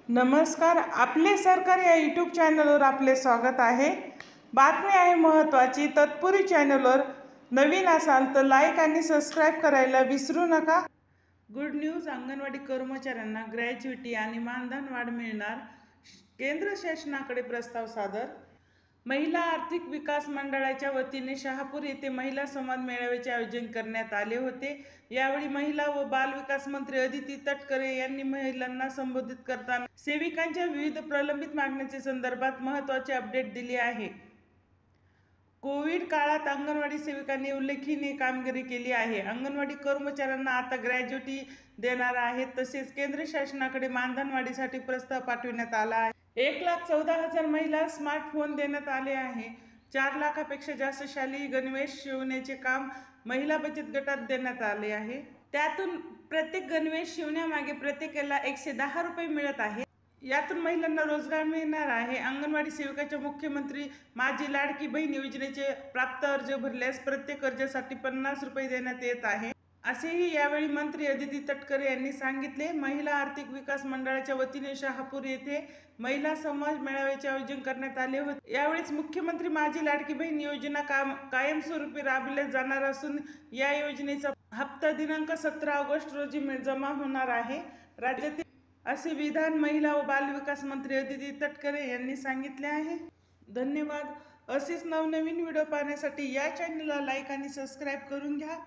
नमस्कार, आपले सरकार या यूट्यूब चॅनलवर आपले स्वागत आहे। बातमी आहे महत्त्वाची। तत्पूर्वी चॅनलवर नवीन असाल तर लाईक आणि सबस्क्राईब करायला विसरू नका। गुड न्यूज, अंगणवाडी कर्मचाऱ्यांना ग्रॅज्युटी आणि मानधन वाढ मिळणार, केंद्र शासनाकडे प्रस्ताव सादर। महिला आर्थिक विकास मंडळाच्या वतीने शहापूर येथे महिला संवाद मेळाव्याचे आयोजन करण्यात आले होते। यावेळी महिला व बाल विकास मंत्री अदिती तटकरे यांनी महिलांना संबोधित करताना सेविकांच्या विविध प्रलंबित मागण्यांच्या संदर्भात महत्त्वाचे अपडेट दिले आहे। कोविड काळात अंगणवाडी सेविकांनी उल्लेखनीय कामगिरी केली आहे। अंगणवाडी कर्मचाऱ्यांना आता ग्रॅज्युटी देणार आहेत। तसेच केंद्र शासनाकडे मानधन वाढीसाठी प्रस्ताव पाठविण्यात आला आहे। 1,14,000 महिला स्मार्टफोन देण्यात आले आहे। 4 लाखापेक्षा जास्त शालेय गणवेश शिवण्याचे काम महिला बचत गटात देण्यात आले आहे। त्यातून प्रत्येक गणवेश शिवण्यामागे प्रत्येकाला 110 रुपये मिळत आहे। यातून महिलांना रोजगार मिळणार आहे। अंगणवाडी सेविकाच्या मुख्यमंत्री माझी लाडकी बहीण योजनेचे प्राप्त अर्ज भरल्यास प्रत्येक अर्जासाठी 50 रुपये देण्यात येत आहे, असेही यावेळी मंत्री अदिती तटकरे यांनी सांगितले। महिला आर्थिक विकास मंडळाच्या वतीने शहापूर येथे महिला संवाद मेळाव्याचे आयोजन करण्यात आले होते। यावेळी मुख्यमंत्री माझी लाडकी बहीण योजना कायमस्वरूपी राबविली जाणार असून या योजनेचा हप्ता दिनांक 17 ऑगस्ट रोजी जमा होणार आहे राज्यातील, असे विधान महिला व बाल विकास मंत्री अदिती तटकरे यांनी सांगितले आहे। धन्यवाद। असेच नवनवीन व्हिडिओ पाहण्यासाठी या चॅनलला लाईक आणि सबस्क्राईब करून घ्या।